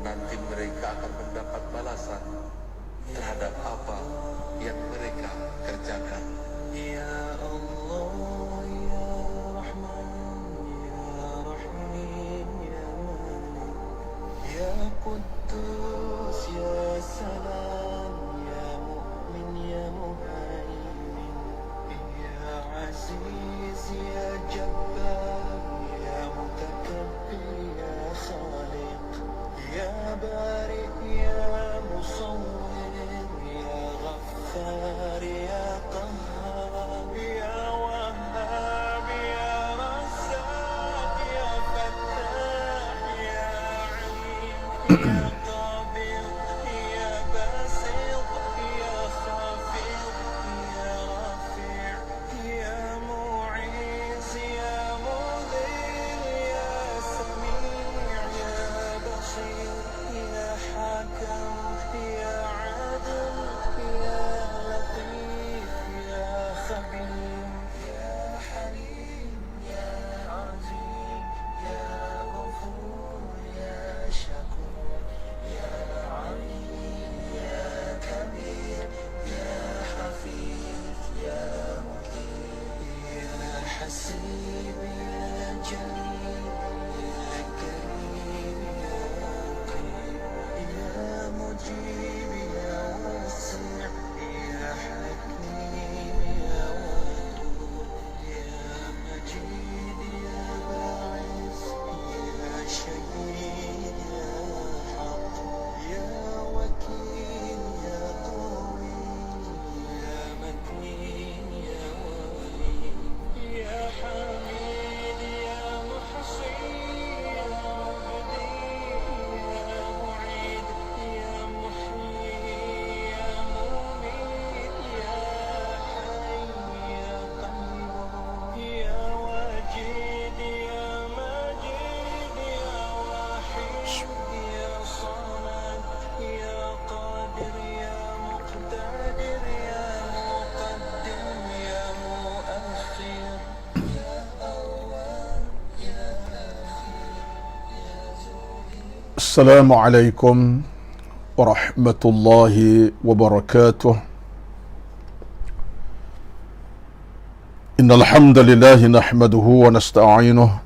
nanti mereka akan mendapat balasan terhadap apa yang mereka kerjakan. Ya Allah, ya Rahman, ya Rahim, ya Malik, ya Quddus, ya Salam, ya Mu'min, ya Muhaimin, ya Aziz, ya Jabbar, ya Mutakabbir, ya Khaliq, ya Bari, ya Musawwir, ya Ghaffar, ya Qahhar, ya Wahhab, ya Razzaq, ya Fattah, ya Alim, ya Qabid, ya Basit, ya Khafid, ya Rafi', ya Mu'iz, ya Mudhil, ya Sami', ya Basir, ya Hakam, ya Adil, ya Latif, ya Khabir, ya Halim, ya Azim, ya Ghafur, ya Shakur, ya Alim, ya Kabir, ya Hafiz, ya Muqim, ya Hasib, ya Jalil, ya Karim, ya Muqim, ya Mujib, ya Wasi', ya Hakim, ya Wadud, ya Majid, ya Ba'is, ya Shahid, ya Haq, ya Wakil, ya Qawi, ya Matin, ya Wali, ya Hamid, ya Muhsin, ya Mubdi, ya Mu'id, ya Muhyi, ya Mumit, ya Hayy, ya Qayyum, ya Wajid, ya Majid, ya Wahid, ya Samad, ya Qadir, ya Muqtadir, ya Muqaddim, ya Muakhir, ya Awwal, ya Akhir, ya Zul. Assalamualaikum warahmatullahi wabarakatuh. Innal hamdalillah nahmaduhu wa nasta'inuhu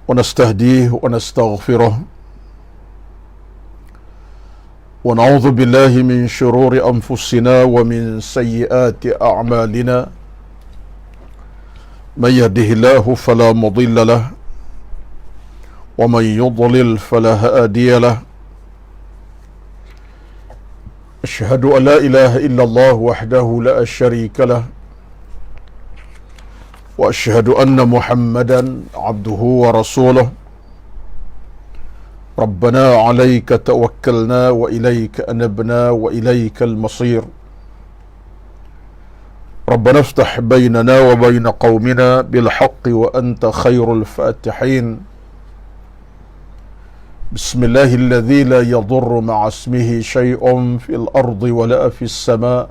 wa nastahdihi wa nastaghfiruh wa na'udzu billahi min shururi anfusina wa min sayyiati a'malina. Man yahdihillahu fala mudilla lahu wa man yudlil fala hadiya lahu. أشهد أن لا إله إلا الله وحده لا شريك له وأشهد أن محمدا عبده ورسوله. ربنا عليك توكلنا وإليك أنبنا وإليك المصير. ربنا افتح بيننا وبين قومنا بالحق وأنت خير الفاتحين. بسم الله الذي لا يضر مع اسمه شيء في الأرض ولا في السماء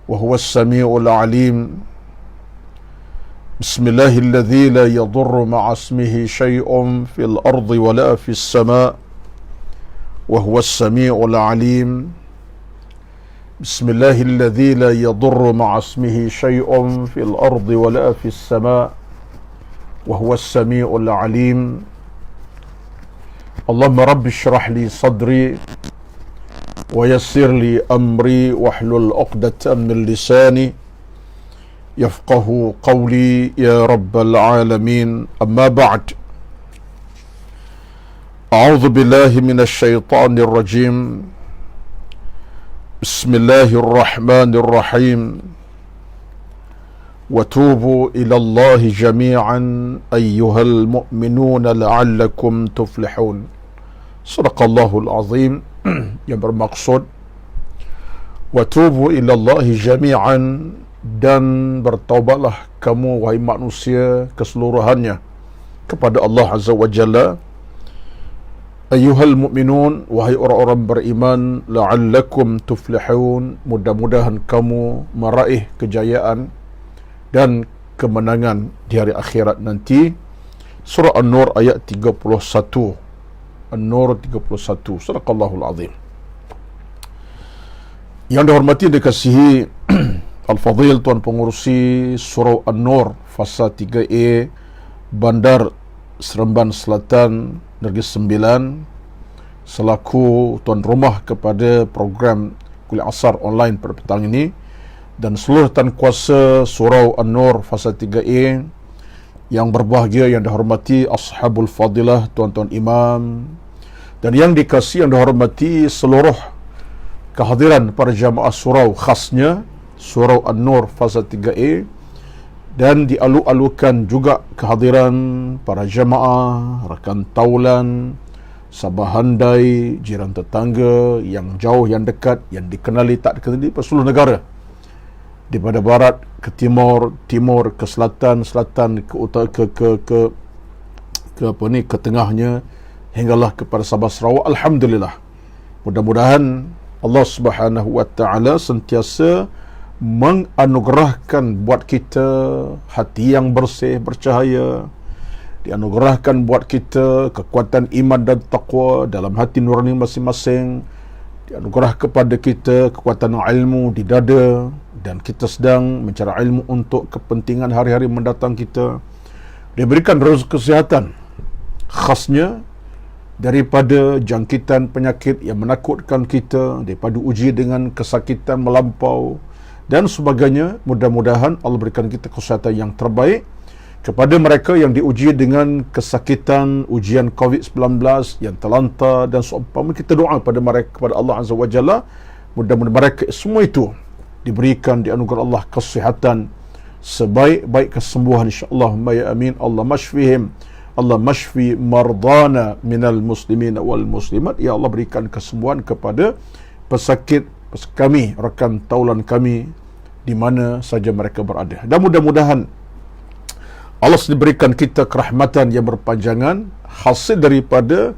وهو السميع العليم. بسم الله الذي لا يضر مع اسمه شيء في الأرض ولا في السماء وهو السميع العليم. بسم الله الذي لا يضر مع اسمه شيء في الأرض ولا في السماء وهو السميع العليم. اللهم رب اشرح لي صدري ويسر لي أمري واحلل عقدة من لساني يفقه قولي يا رب العالمين. أما بعد، أعوذ بالله من الشيطان الرجيم. بسم الله الرحمن الرحيم. وتوبوا إلى الله جميعا أيها المؤمنون لعلكم تفلحون. Sadaqallahul Azim. Yang bermaksud watubu ilallahi jami'an, dan bertaubatlah kamu wahai manusia keseluruhannya kepada Allah Azza wa Jalla. Ayyuhal mu'minun, wahai orang-orang beriman, la'allakum tuflihun, mudah-mudahan kamu meraih kejayaan dan kemenangan di hari akhirat nanti. Surah An-Nur ayat 31. An-Nur 31. Sadaqallahul Azim. Yang dihormati dan dikasihi Al-Fadhil Tuan Pengurusi Surau An-Nur Fasa 3A Bandar Seremban Selatan Negeri Sembilan, selaku tuan rumah kepada program Kuliah Asar online pada petang ini, dan seluruh tan kuasa Surau An-Nur Fasa 3A yang berbahagia, yang dihormati Ashabul Fadilah, tuan-tuan imam, dan yang dikasihi, yang dihormati seluruh kehadiran para jamaah surau, khasnya Surau An-Nur Fasa 3A, dan dialu-alukan juga kehadiran para jamaah, rakan taulan, sahabat-handai, jiran tetangga, yang jauh, yang dekat, yang dikenali, tak dikenali, di seluruh negara, daripada barat ke timur, timur ke selatan, selatan ke utara, ke tengahnya, hinggalah kepada Sabah Sarawak. Alhamdulillah. Mudah-mudahan Allah Subhanahu wa taala sentiasa menganugerahkan buat kita hati yang bersih, bercahaya, dianugerahkan buat kita kekuatan iman dan taqwa dalam hati nurani masing-masing, dianugerah kepada kita kekuatan ilmu di dada, dan kita sedang mencari ilmu untuk kepentingan hari-hari mendatang kita, diberikan rezeki kesihatan, khasnya daripada jangkitan penyakit yang menakutkan kita, daripada uji dengan kesakitan melampau dan sebagainya. Mudah-mudahan Allah berikan kita kesihatan yang terbaik. Kepada mereka yang diuji dengan kesakitan, ujian COVID-19 yang terlantar dan seumpama, kita doa kepada mereka, kepada Allah Azza wa Jalla, mudah-mudahan mereka semua itu diberikan, dianugerah Allah kesihatan, sebaik-baik kesembuhan, insya-Allah. Ya amin. Allah mashfihim, Allah mashfi mardana minal muslimin wal muslimat. Ya Allah, berikan kesembuhan kepada pesakit kami, rakan taulan kami, di mana saja mereka berada. Dan mudah-mudahan Allah diberikan kita kerahmatan yang berpanjangan, hasil daripada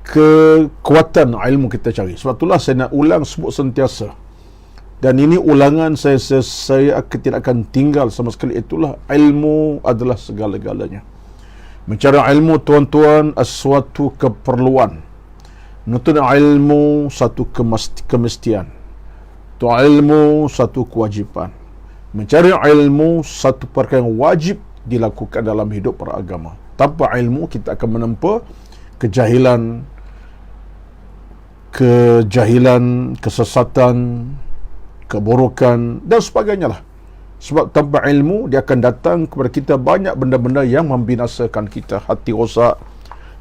kekuatan ilmu kita cari. Sebab itulah saya nak ulang, sebut sentiasa, dan ini ulangan saya tidak akan tinggal sama sekali. Itulah, ilmu adalah segala-galanya. Mencari ilmu, tuan-tuan, suatu keperluan. Menuntut ilmu satu kemestian. Tu ilmu satu kewajipan. Mencari ilmu satu perkara yang wajib dilakukan dalam hidup beragama. Tanpa ilmu kita akan menempa kejahilan, kesesatan, keburukan dan sebagainya lah. Sebab tanpa ilmu dia akan datang kepada kita banyak benda-benda yang membinasakan kita. Hati rosak,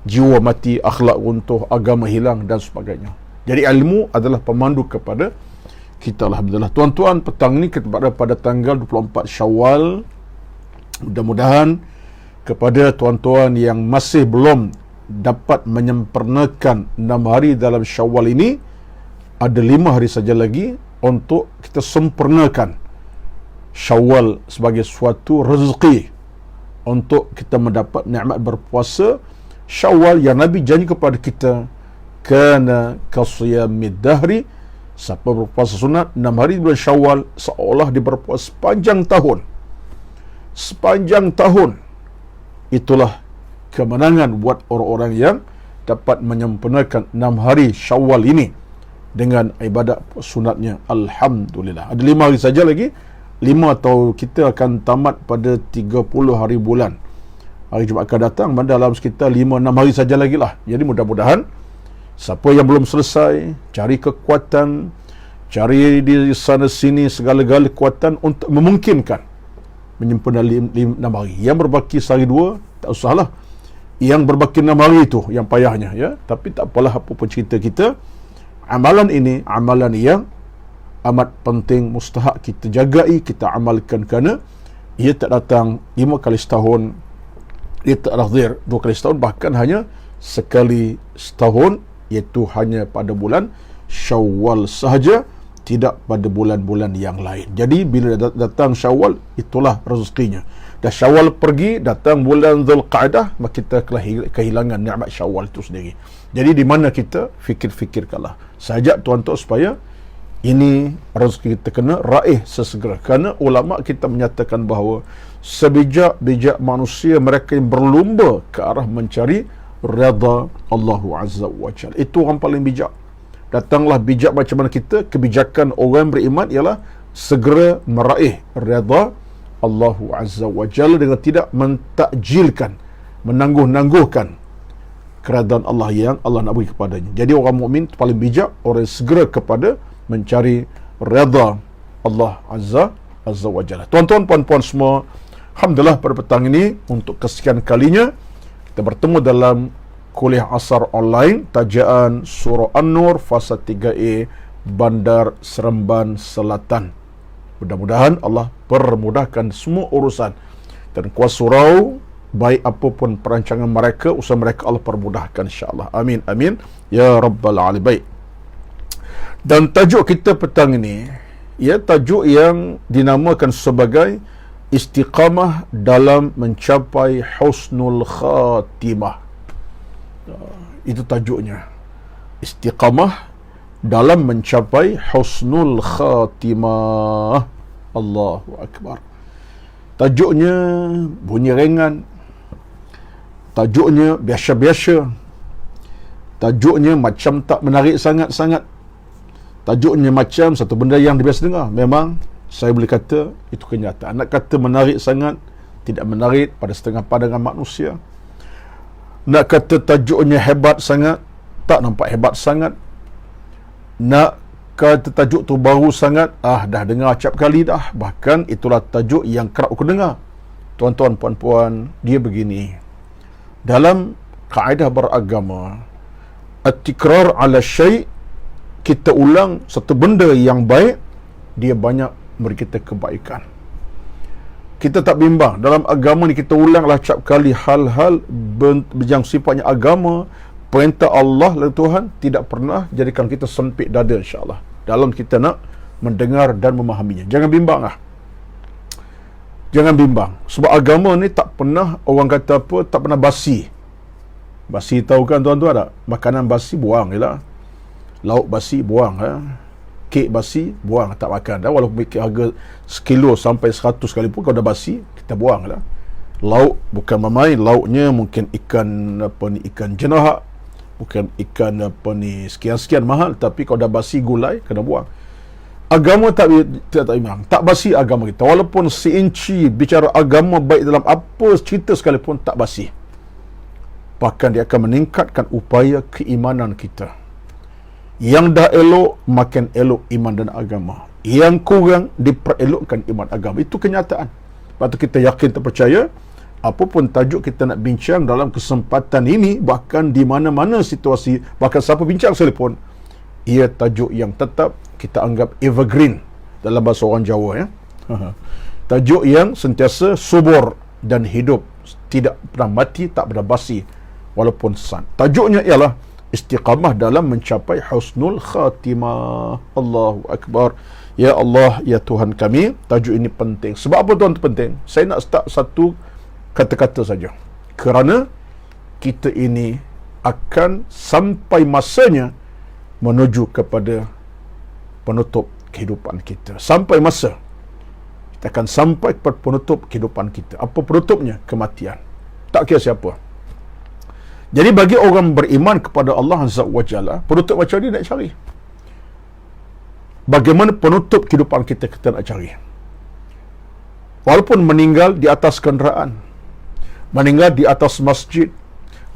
jiwa mati, akhlak runtuh, agama hilang dan sebagainya. Jadi ilmu adalah pemandu kepada kita. Alhamdulillah. Tuan-tuan, petang ini kita berada pada tanggal 24 Syawal. Mudah-mudahan kepada tuan-tuan yang masih belum dapat menyempurnakan 6 hari dalam Syawal ini, ada 5 hari saja lagi untuk kita sempurnakan Syawal sebagai suatu rezeki untuk kita mendapat nikmat berpuasa Syawal yang Nabi janji kepada kita, kana kasiyamid dahri, siapa berpuasa sunat 6 hari bulan Syawal seolah dia berpuasa sepanjang tahun. Sepanjang tahun. Itulah kemenangan buat orang-orang yang dapat menyempurnakan 6 hari Syawal ini dengan ibadat sunatnya. Alhamdulillah. Ada 5 hari saja lagi. 5 atau kita akan tamat pada 30 hari bulan. Hari Jumaat akan datang, dalam sekitar 5-6 hari saja lagi lah. Jadi mudah-mudahan siapa yang belum selesai, cari kekuatan, cari di sana sini segala-gala kekuatan untuk memungkinkan menyempurnakan 6 hari. Yang berbaki sehari 2, tak usahlah. Yang berbaki 6 hari itu yang payahnya, ya. Tapi tak apalah, apa pun cerita kita, amalan ini amalan yang amat penting, mustahak kita jagai, kita amalkan, kerana ia tak datang 5 kali setahun, ia tak lahir 2 kali setahun, bahkan hanya sekali setahun, iaitu hanya pada bulan Syawal sahaja, tidak pada bulan-bulan yang lain. Jadi bila datang Syawal, itulah rezekinya. Dah Syawal pergi, datang bulan Zulqa'dah, maka kita kehilangan nikmat Syawal itu sendiri. Jadi di mana kita fikir-fikirkanlah. Saya ajak tuan-tuan supaya ini rezeki kita kena raih sesegera. Kerana ulama kita menyatakan bahawa sebijak-bijak manusia mereka yang berlumba ke arah mencari redha Allah Azza wa Jalla. Itu orang paling bijak. Datanglah bijak macam mana kita. Kebijakan orang beriman ialah segera meraih redha Allah Azza wa Jalla dengan tidak mentakjilkan, menangguh-nangguhkan keredaan Allah yang Allah nak beri kepadanya. Jadi orang mukmin paling bijak, orang yang segera kepada mencari redha Allah Azza wa Jalla. Tuan-tuan, puan-puan semua, alhamdulillah pada petang ini untuk kesekian kalinya kita bertemu dalam kuliah asar online tajaan surah An-Nur fasa 3A Bandar Seremban Selatan. Mudah-mudahan Allah permudahkan semua urusan dan kuasa surau, baik apapun perancangan mereka, usaha mereka Allah permudahkan insya-Allah. Amin amin ya rabbal alamin. Baik. Dan tajuk kita petang ini, ya, tajuk yang dinamakan sebagai istiqamah dalam mencapai husnul khatimah. Itu tajuknya. Istiqamah dalam mencapai husnul khatimah. Allahu akbar. Tajuknya bunyi ringan. Tajuknya biasa-biasa. Tajuknya macam tak menarik sangat-sangat. Tajuknya macam satu benda yang biasa dengar. Memang saya boleh kata itu kenyataan. Nak kata menarik sangat, tidak menarik pada setengah pandangan manusia. Nak kata tajuknya hebat sangat, tak nampak hebat sangat. Nak kata tajuk tu baru sangat, dah dengar acap kali dah. Bahkan itulah tajuk yang kerap aku dengar. Tuan-tuan, puan-puan, dia begini. Dalam kaedah beragama, at-tikrar ala syai', kita ulang satu benda yang baik, dia banyak beri kita kebaikan. Kita tak bimbang. Dalam agama ni kita ulanglah acap kali hal-hal yang sifatnya agama, perintah Allah lalu Tuhan tidak pernah jadikan kita sempit dada insya-Allah dalam kita nak mendengar dan memahaminya. Jangan bimbang lah. Jangan bimbang. Sebab agama ni tak pernah, orang kata apa, tak pernah basi. Basi tahu kan tuan-tuan tak? Makanan basi buang je lah. Lauk basi buang. Kek basi buang, tak makan dah. Walaupun harga sekilo sampai 100 sekalipun, kalau dah basi kita buang lah. Lauk bukan main, lauknya mungkin ikan ikan jenahak, bukan ikan sekian-sekian mahal, tapi kalau dah basi gulai kena buang. Agama tak imam, tak basi agama kita. Walaupun seinci bicara agama baik dalam apa cerita sekalipun, tak basi. Bahkan dia akan meningkatkan upaya keimanan kita. Yang dah elok, makin elok iman dan agama. Yang kurang, diperelokkan iman agama. Itu kenyataan. Lepas tu kita yakin, terpercaya, apapun tajuk kita nak bincang dalam kesempatan ini, bahkan di mana-mana situasi, bahkan siapa bincang sekalipun, ia tajuk yang tetap kita anggap evergreen dalam bahasa orang Jawa, ya. Tajuk yang sentiasa subur dan hidup, tidak pernah mati, tak pernah basi walaupun sesat. Tajuknya ialah istiqamah dalam mencapai husnul khatimah. Allahu akbar. Ya Allah, ya Tuhan kami, tajuk ini penting. Sebab apa tuan penting? Saya nak start satu kata-kata saja. Kerana kita ini akan sampai masanya menuju kepada penutup kehidupan kita. Sampai masa kita akan sampai kepada penutup kehidupan kita. Apa penutupnya? Kematian. Tak kira siapa. Jadi bagi orang beriman kepada Allah Azza wa Jalla, penutup macam ni nak cari. Bagaimana penutup kehidupan kita nak cari? Walaupun meninggal di atas kenderaan, meninggal di atas masjid,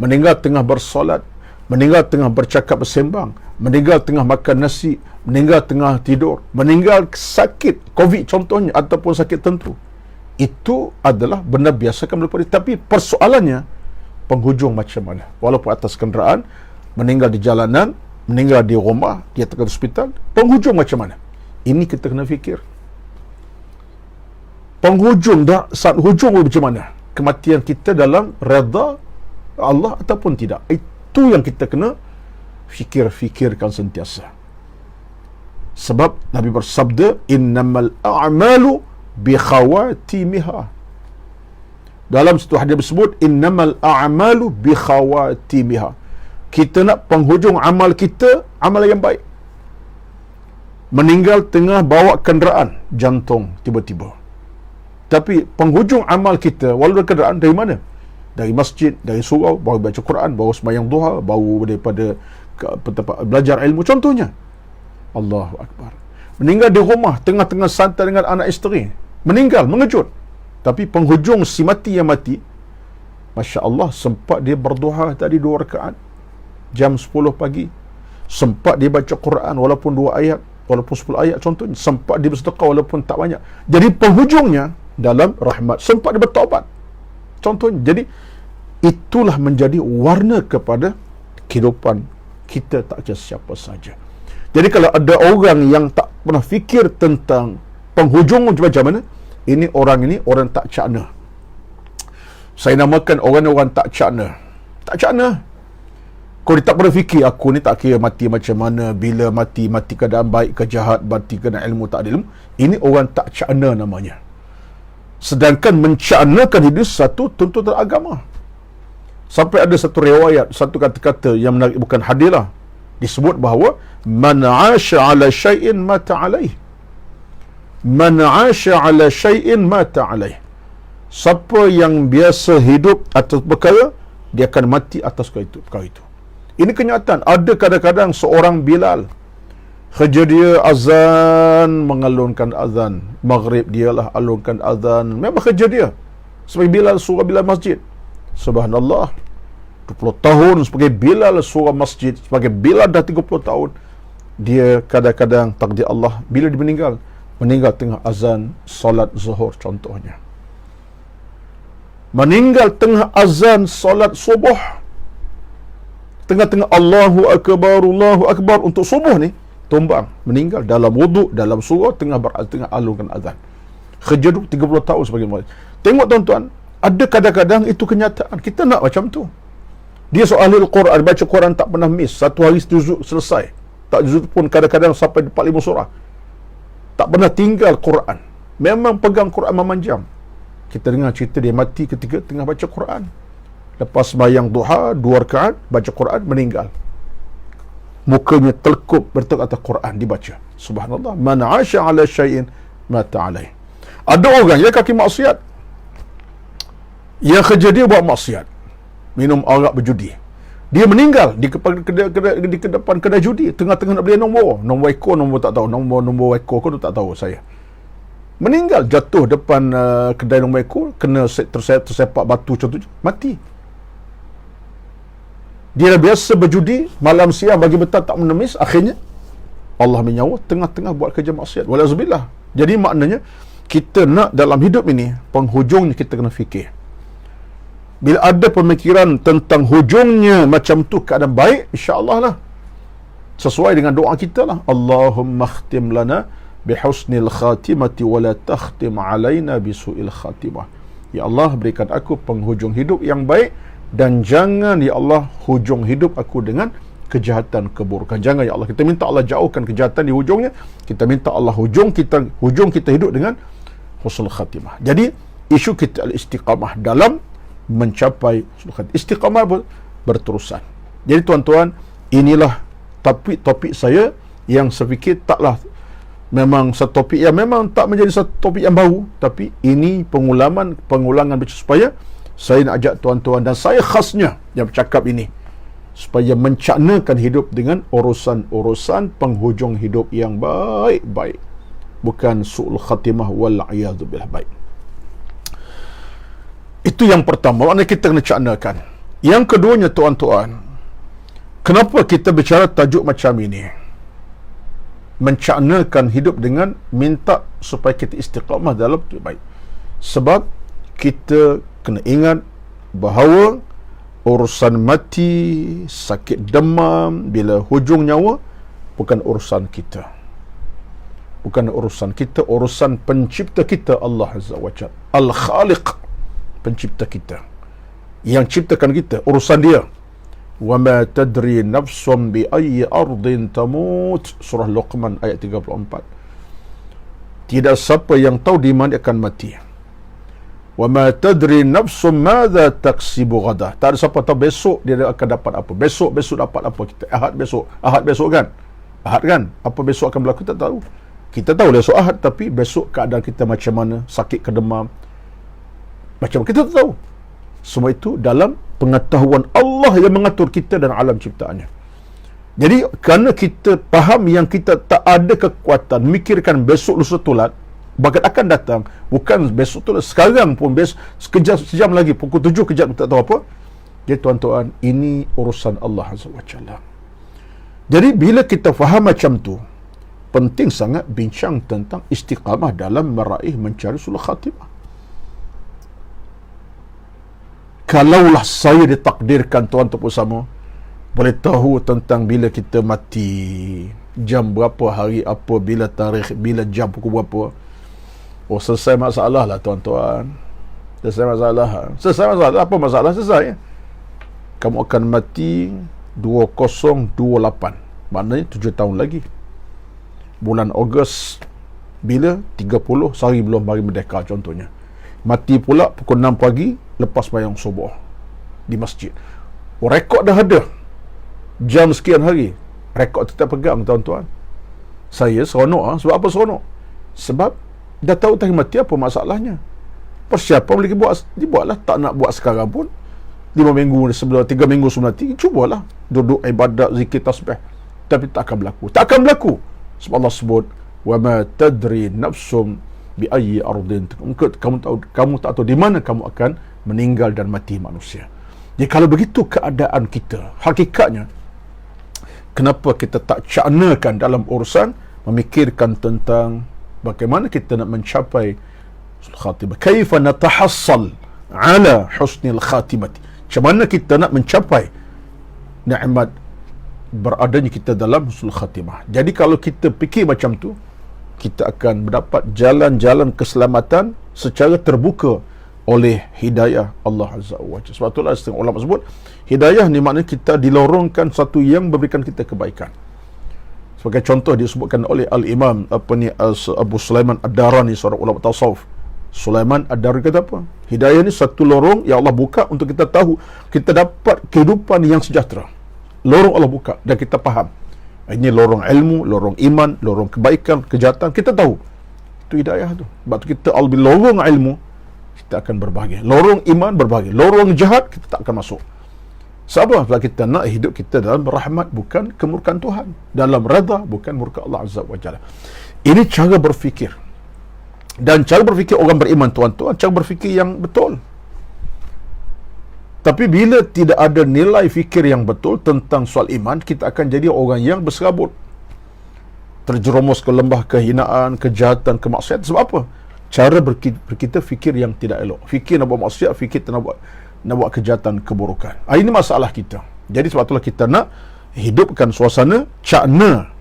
meninggal tengah bersolat, meninggal tengah bercakap bersembang, meninggal tengah makan nasi, meninggal tengah tidur, meninggal sakit, COVID contohnya, ataupun sakit tentu. Itu adalah benda biasa kan berlaku. Tapi persoalannya, penghujung macam mana? Walaupun atas kenderaan, meninggal di jalanan, meninggal di rumah, di atas hospital, penghujung macam mana? Ini kita kena fikir. Penghujung dah, saat hujung macam mana? Kematian kita dalam redha Allah ataupun tidak? Itu yang kita kena fikirkan sentiasa. Sebab Nabi bersabda, innamal a'malu bi khawatimiha. Dalam satu hadis disebut, innamal a'malu bi khawatimiha. Kita nak penghujung amal kita, amal yang baik. Meninggal tengah bawa kenderaan, jantung tiba-tiba. Tapi penghujung amal kita, walau keadaan dari mana? Dari masjid, dari surau, baru baca Quran, baru sembahyang duha, baru daripada belajar ilmu. Contohnya, Allahu Akbar. Meninggal di rumah, tengah-tengah santai dengan anak isteri. Meninggal, mengejut. Tapi penghujung si mati yang mati, Masya Allah, sempat dia berdoa tadi 2 rakaat, jam 10 pagi. Sempat dia baca Quran, walaupun 2 ayat, walaupun 10 ayat contohnya. Sempat dia bersedekah, walaupun tak banyak. Jadi penghujungnya dalam rahmat. Sempat dia bertaubat. Contohnya. Jadi, itulah menjadi warna kepada kehidupan kita, tak kira siapa saja. Jadi kalau ada orang yang tak pernah fikir tentang penghujung macam mana, ini orang tak cakna. Saya namakan orang-orang tak cakna. Tak cakna. Kau tak pernah fikir, aku ni tak kira mati macam mana, bila mati keadaan baik ke jahat, mati keadaan ilmu tak ada ilmu. Ini orang tak cakna namanya. Sedangkan mencaknakan hidup satu tuntutan agama. Sampai ada satu riwayat, satu kata-kata yang menarik, bukan hadis lah, disebut bahawa man 'asha 'ala syai'in mata 'alaih. Man 'asha 'ala syai'in mata 'alaih. Siapa yang biasa hidup atas perkara, dia akan mati atas perkara itu. Ini kenyataan. Ada kadang-kadang seorang Bilal, kerja dia azan, mengalunkan azan. Maghrib dialah alunkan azan. Memang kerja dia. Sebagai Bilal, surah Bilal masjid. Subhanallah. 20 tahun sebagai Bilal surah masjid. Sebagai Bilal dah 30 tahun. Dia kadang-kadang takdir Allah, bila dia meninggal tengah azan solat zuhur contohnya. Meninggal tengah azan solat subuh. Tengah-tengah Allahu Akbar untuk subuh ni, tumbang, meninggal dalam wuduk, dalam surau, tengah alunkan azan. Kerja 30 tahun sebagai murid. Tengok tuan-tuan, ada kadang-kadang itu kenyataan. Kita nak macam tu. Dia seorang ahli Al-Quran, baca Quran tak pernah miss. Satu hari juzuk selesai. Tak juzuk pun kadang-kadang sampai 4-5 surah. Tak pernah tinggal Quran. Memang pegang Quran memanjang. Kita dengar cerita dia mati ketika tengah baca Quran. Lepas sembahyang duha 2 rakaat, baca Quran, meninggal. Mukanya telkup bertengah atas Quran dibaca. Subhanallah. Man 'asha 'ala syai'in mata 'alaih. Ada orang yang kaki maksiat, yang kerja dia buat maksiat, minum arak, berjudi. Dia meninggal di depan kedai judi, tengah-tengah nak beli nombor ekor, nombor tak tahu, nombor ekor tu tak tahu saya. Meninggal, jatuh depan kedai nombor ekor, kena tersepak batu contohnya, mati. Dia dah biasa berjudi, malam siang bagi betah tak menemis, akhirnya Allah menyawa tengah-tengah buat kerja maksiat. Walauzubillah. Jadi maknanya, kita nak dalam hidup ini, penghujungnya kita kena fikir. Bila ada pemikiran tentang hujungnya macam tu keadaan baik, insya-Allah lah, sesuai dengan doa kita lah, Allahumma khtim lana bihusnil khatimati wa la takhtim alaina bisu'il khatimah. Ya Allah, berikan aku penghujung hidup yang baik, dan jangan ya Allah hujung hidup aku dengan kejahatan, keburukan. Jangan ya Allah. Kita minta Allah jauhkan kejahatan di hujungnya. Kita minta Allah hujung kita hidup dengan husnul khatimah. Jadi isu kita al-istiqamah dalam mencapai istiqamah berterusan. Jadi tuan-tuan, inilah topik saya yang saya fikir taklah memang satu topik yang memang tak menjadi satu topik yang baru, tapi ini pengulangan supaya saya nak ajak tuan-tuan dan saya khasnya yang bercakap ini supaya mencaknakan hidup dengan urusan-urusan penghujung hidup yang baik-baik, bukan su'ul khatimah wal a'yadzu billah. Baik, itu yang pertama, maknanya kita kena caknakan. Yang keduanya tuan-tuan, kenapa kita bicara tajuk macam ini, mencaknakan hidup dengan minta supaya kita istiqamah dalam hidup baik? Sebab kita kena ingat bahawa urusan mati, sakit demam, bila hujung nyawa, bukan urusan kita. Bukan urusan kita, urusan pencipta kita, Allah Azza wa Jalla. Al-Khaliq, pencipta kita, yang ciptakan kita, urusan dia. Wa ma tadri nafsun bi ayyi ardin tamut, surah Luqman ayat 34. Tidak siapa yang tahu di mana akan mati. Wa ma tadri nafsun madza taksibu ghadah. Tak ada siapa tahu besok dia akan dapat apa. Besok dapat apa kita. Ahad besok kan? Ahad kan? Apa besok akan berlaku tak tahu. Kita tahu besok Ahad, tapi besok keadaan kita macam mana, sakit ke demam, Macam kita tahu. Semua itu dalam pengetahuan Allah yang mengatur kita dan alam ciptaannya. Jadi kerana kita faham yang kita tak ada kekuatan mikirkan besok lusa tulat bahkan akan datang, bukan besok tulat, sekarang pun, sejam lagi pukul 7 kejap tak tahu apa. Jadi tuan-tuan, ini urusan Allah Azza wa Jalla. Jadi bila kita faham macam tu, penting sangat bincang tentang istiqamah dalam meraih mencari sulh khatimah. Kalaulah saya ditakdirkan tuan tu bersama, boleh tahu tentang bila kita mati, jam berapa, hari apa, bila tarikh, bila jam, pukul berapa. Oh, selesai masalah lah tuan-tuan. Selesai masalah. Selesai masalah. Apa masalah? Selesai. Kamu akan mati 2028. Maknanya 7 tahun lagi. Bulan Ogos bila? 30, sehari belum hari merdeka contohnya. Mati pula pukul 6 pagi lepas bayang subuh di masjid. Oh, rekod dah ada. Jam sekian hari. Rekod tu tak pegang tuan-tuan. Saya seronok. Sebab apa seronok? Sebab dah tahu tak mati, apa masalahnya. Persiapan boleh dibuatlah. Tak nak buat sekarang pun, 5 minggu sebelum, 3 minggu sebelum mati, cubalah duduk ibadat, zikir, tasbih. Tapi tak akan berlaku. Tak akan berlaku. Sebab Allah sebut, wa ma tadri nafsum bi ayyi ardin. Kamu tak tahu di mana kamu akan meninggal dan mati manusia. Jadi kalau begitu keadaan kita, hakikatnya kenapa kita tak caknakan dalam urusan memikirkan tentang bagaimana kita nak mencapai khatimah. Kaifa natahassal ala husnil khatimati. Macam mana kita nak mencapai nikmat beradanya kita dalam husnul khatimah. Jadi kalau kita fikir macam tu, kita akan mendapat jalan-jalan keselamatan secara terbuka oleh hidayah Allah Azza wa Jalla. Sebab itulah setengah ulama sebut, hidayah ni maknanya kita dilorongkan satu yang memberikan kita kebaikan. Sebagai contoh disebutkan oleh Al-Imam Abu Sulaiman Ad-Darani, seorang ulama tasawuf. Sulaiman Ad-Darani kata apa? Hidayah ni satu lorong yang Allah buka untuk kita tahu, kita dapat kehidupan yang sejahtera. Lorong Allah buka dan kita faham. Ini lorong ilmu, lorong iman, lorong kebaikan, kejahatan, kita tahu. Itu hidayah tu. Sebab tu kita albi lorong ilmu, kita akan berbahagia. Lorong iman berbahagia. Lorong jahat, kita tak akan masuk. Sebab sebab kita nak hidup kita dalam rahmat, bukan kemurkaan Tuhan. Dalam redha, bukan murka Allah Azza wa Jalla. Ini cara berfikir. Dan cara berfikir orang beriman tuan-tuan, cara berfikir yang betul. Tapi bila tidak ada nilai fikir yang betul tentang soal iman, kita akan jadi orang yang berserabut, terjerumus ke lembah kehinaan, kejahatan, kemaksiatan. Sebab apa? Cara kita fikir yang tidak elok. Fikir nak buat maksiat, fikir nak buat kejahatan, keburukan. Ini masalah kita. Jadi sebab itulah kita nak hidupkan suasana cakna.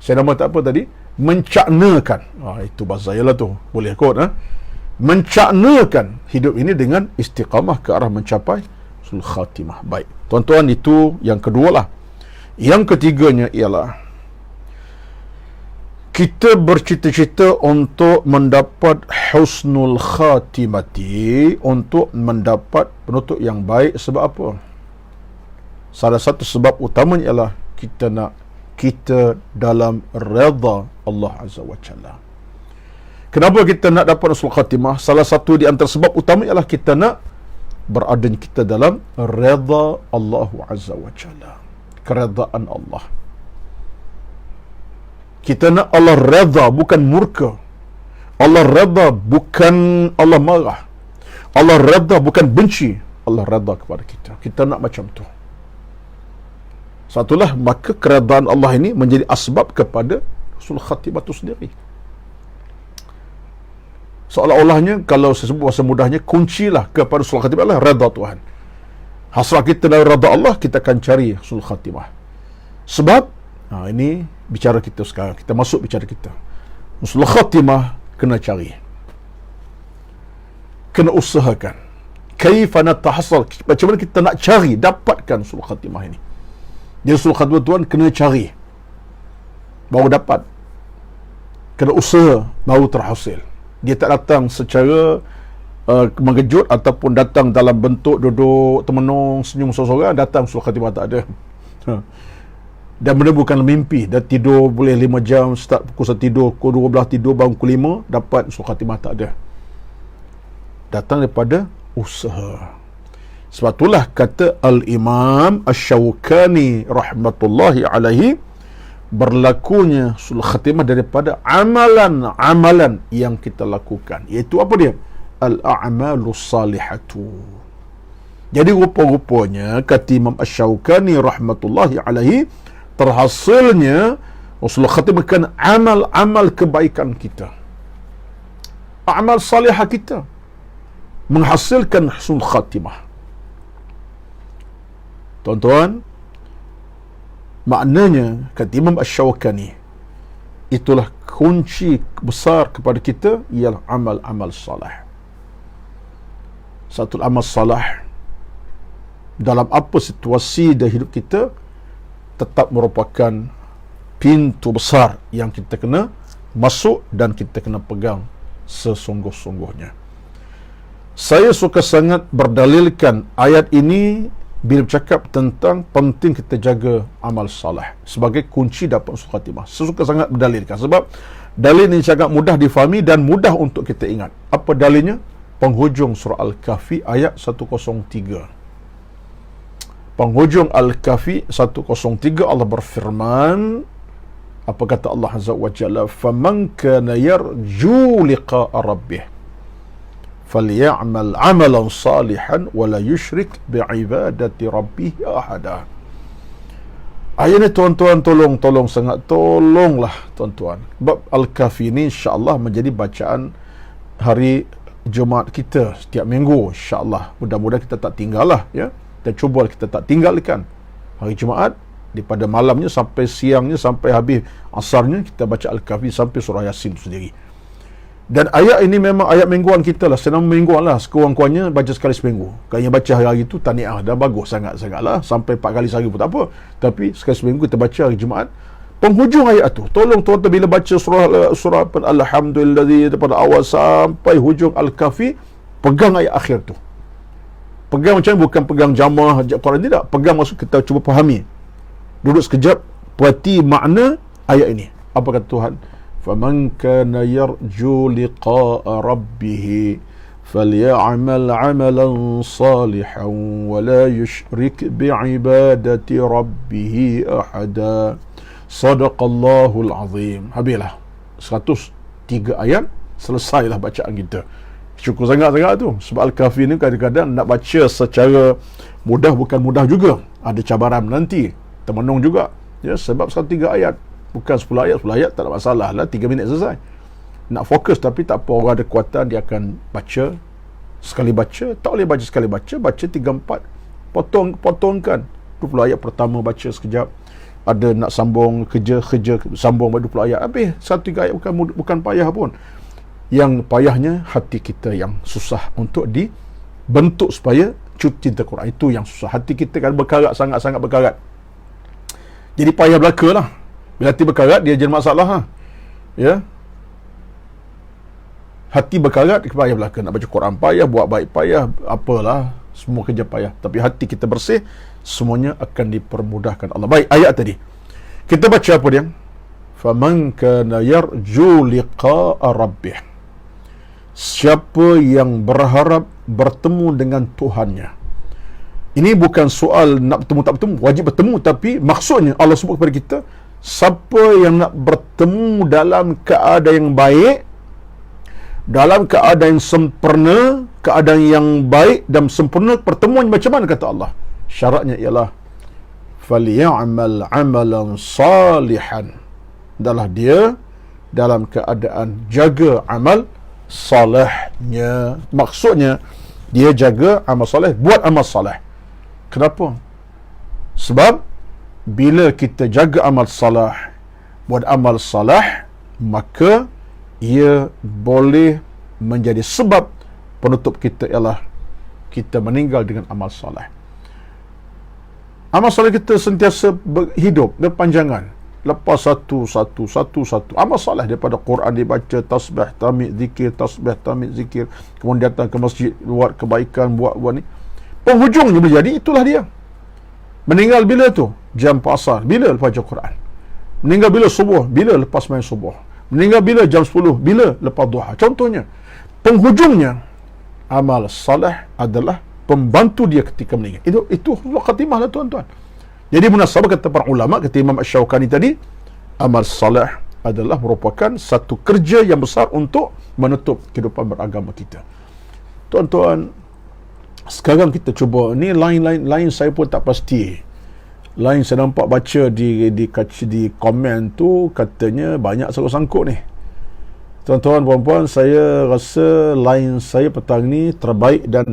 Saya nama tak apa tadi? Mencaknakan. Itu bahasa saya lah tu. Boleh kot. Mencaknakan hidup ini dengan istiqamah ke arah mencapai sul khatimah. Baik. Tuan-tuan, itu yang kedua lah. Yang ketiganya ialah kita bercita-cita untuk mendapat husnul khatimati, untuk mendapat penutup yang baik. Sebab apa? Salah satu sebab utamanya ialah kita nak kita dalam redha Allah Azza wa Jalla. Kenapa kita nak dapat husnul khatimah? Salah satu di antara sebab utama ialah kita nak berada kita dalam redha Allah Azza wa Jalla. Keredaan Allah. Kita nak Allah redha, bukan murka. Allah redha, bukan Allah marah. Allah redha, bukan benci. Allah redha kepada kita. Kita nak macam tu. Satulah, maka keredaan Allah ini menjadi asbab kepada husnul khatimah itu sendiri. Seolah-olahnya, kalau saya sebut bahasa mudahnya, kuncilah kepada husnul khatimah adalah redha Tuhan. Hasrah kita dari redha Allah, kita akan cari husnul khatimah. Sebab ini bicara kita sekarang. Kita masuk bicara kita. Husnul khatimah kena cari. Kena usahakan. Kaifa natahassal? Macam mana kita nak cari, dapatkan husnul khatimah ini? Jadi husnul khatimah Tuhan kena cari. Baru dapat. Kena usaha, baru terhasil. Dia tak datang secara mengejut ataupun datang dalam bentuk duduk temenung, senyum seorang-seorang, datang husnul khatimah tak ada. Dan benda bukan mimpi. Dah tidur boleh 5 jam, start pukul 1 tidur, pukul 12 tidur, bangun pukul 5, dapat husnul khatimah tak ada. datang daripada usaha. Sebab itulah kata Al-Imam Asy-Syaukani rahmatullahi alaihi, berlakunya sul khatimah daripada amalan-amalan yang kita lakukan, iaitu apa dia? Al-a'malus salihatu. Jadi rupa-rupanya kata Imam Asy-Syaukani rahmatullahi alaihi, terhasilnya usul khatimah kan amal-amal kebaikan kita, amal salihah kita menghasilkan husnul khatimah. Tuan-tuan, maknanya kata Imam Asy-Syaukani, itulah kunci besar kepada kita, ialah amal-amal salah. Satu amal salah dalam apa situasi dalam hidup kita tetap merupakan pintu besar yang kita kena masuk dan kita kena pegang sesungguh-sungguhnya. Saya suka sangat berdalilkan ayat ini bila bercakap tentang penting kita jaga amal salah sebagai kunci dapat husnul khatimah. Saya suka sangat berdalilkan sebab dalil ini sangat mudah difahami dan mudah untuk kita ingat. Apa dalilnya? Penghujung surah Al-Kahfi ayat 103. Penghujung Al-Kahfi 103, Allah berfirman, apa kata Allah Azza wa Jalla? "Faman kana yarju liqa'a rabbih faly'amal 'amalan salihan wa la yusyrik bi'ibadati rabbih ahada." Ayat ni tuan-tuan tolong sangat tolonglah tuan-tuan. Bab Al-Kahfi ni insya-Allah menjadi bacaan hari Jumaat kita setiap minggu insya-Allah. Mudah-mudahan kita tak tinggal lah, ya. Dan cuba kita tak tinggalkan hari Jumaat, daripada malamnya sampai siangnya, sampai habis asarnya kita baca Al-Kahfi sampai surah Yasin sendiri. Dan ayat ini memang ayat mingguan kita lah, senama mingguan lah, sekurang-kurangnya baca sekali seminggu. Kalau yang baca hari itu tahniah, dah bagus sangat-sangat lah, sampai 4 kali sehari pun tak apa, tapi sekali seminggu kita baca hari Jumaat. Penghujung ayat tu, tolong tuan-tuan bila baca surah Alhamdulillah daripada awal sampai hujung Al-Kahfi, pegang ayat akhir tu. Pegang macam bukan pegang jamaah Quran, tidak, pegang maksud kita cuba fahami, duduk sekejap, perhati makna ayat ini. Apa kata Tuhan? "Faman kana yarju liqa'a rabbih faly'amal 'amalan salihan wa la yusyrik bi'ibadati rabbih ahada." Sadaqallahul azim. Habislah 103 ayat, selesailah bacaan kita. Syukur sangat-sangat tu. Sebab Al-Kahfi ni kadang-kadang nak baca secara mudah bukan mudah juga. Ada cabaran nanti, termenung juga. Ya, sebab 103 ayat, bukan 10 ayat tak ada masalah lah, 3 minit selesai. Nak fokus tapi tak apa, orang ada kuatan dia akan baca sekali baca, tak boleh baca sekali baca 3-4, potongkan 20 ayat pertama baca sekejap, ada nak sambung kerja sambung 20 ayat, habis 103 ayat. Bukan payah pun. Yang payahnya hati kita yang susah untuk dibentuk supaya cuti cinta Quran, itu yang susah. Hati kita kan berkarat, sangat-sangat berkarat, jadi payah belaka lah. Bila hati berkarat, dia jadi masalah ha? Ya, hati berkarat, payah belaka. Nak baca Quran payah, buat baik payah, apalah, semua kerja payah. Tapi hati kita bersih, semuanya akan dipermudahkan Allah. Baik, ayat tadi kita baca apa dia? "Faman kana yarju liqa'a rabbih." Siapa yang berharap bertemu dengan Tuhannya. Ini bukan soal nak bertemu tak bertemu, wajib bertemu, tapi maksudnya Allah sebut kepada kita, siapa yang nak bertemu dalam keadaan yang baik, dalam keadaan yang sempurna, keadaan yang baik dan sempurna, pertemuan macam mana kata Allah? Syaratnya ialah "Falyamal 'amalan salihan." Adalah dia dalam keadaan jaga amal salihnya. Maksudnya dia jaga amal salih, buat amal salih. Kenapa? Sebab bila kita jaga amal salih, buat amal salih, maka ia boleh menjadi sebab penutup kita ialah kita meninggal dengan amal salih. Amal salih kita sentiasa hidup berpanjangan, lepas satu amal salih daripada Quran dibaca, tasbih, tahmid, zikir, tasbih, tahmid, zikir, kemudian datang ke masjid, buat kebaikan, buat ni. Penghujungnya boleh jadi itulah dia. Meninggal bila tu? Jam asar, bila lepas baca Quran. Meninggal bila subuh, bila lepas main subuh. Meninggal bila jam 10, bila lepas duha. Contohnya, penghujungnya amal salih adalah pembantu dia ketika meninggal. Itu husnul khatimah lah tuan-tuan. Jadi munasabah kata para ulama, kata Imam Asy-Syaukani tadi, amal salih adalah merupakan satu kerja yang besar untuk menutup kehidupan beragama kita. Tuan-tuan, sekarang kita cuba, ni lain saya pun tak pasti. Lain saya nampak baca di komen tu katanya banyak sangkut-sangkut ni. Tuan-tuan puan-puan, saya rasa lain saya petang ni terbaik dan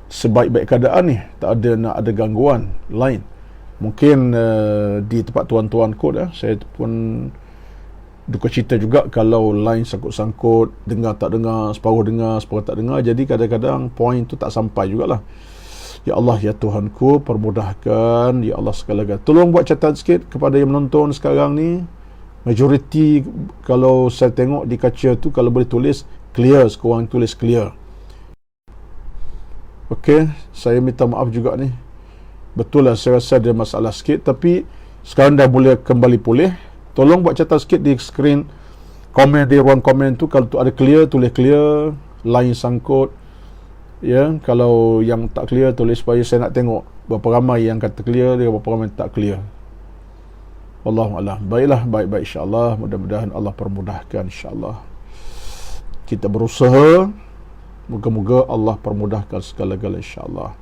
sebaik-baik keadaan ni, tak ada nak ada gangguan lain. Mungkin di tempat tuan-tuan kot saya pun duka cita juga kalau lain sangkut-sangkut, dengar tak dengar, separuh tak dengar, jadi kadang-kadang poin tu tak sampai jugalah. Ya Allah, ya Tuhanku, permudahkan, ya Allah sekali-lagi. Tolong buat catatan sikit kepada yang menonton sekarang ni. Majoriti kalau saya tengok di kaca tu, kalau boleh tulis clear, sekurang tulis clear. Okey, saya minta maaf juga ni. Betul lah, saya rasa ada masalah sikit, tapi sekarang dah boleh kembali pulih. Tolong buat catatan sikit di skrin komen, di ruang komen tu, kalau tu ada clear, tulis clear, lain sangkut. Ya, kalau yang tak clear tulis supaya saya nak tengok berapa ramai yang kata clear, dia berapa ramai tak clear. Wallahualam. Baiklah, baik-baik insya-Allah. Mudah-mudahan Allah permudahkan insya-Allah. Kita berusaha, moga-moga Allah permudahkan segala-galanya insya-Allah.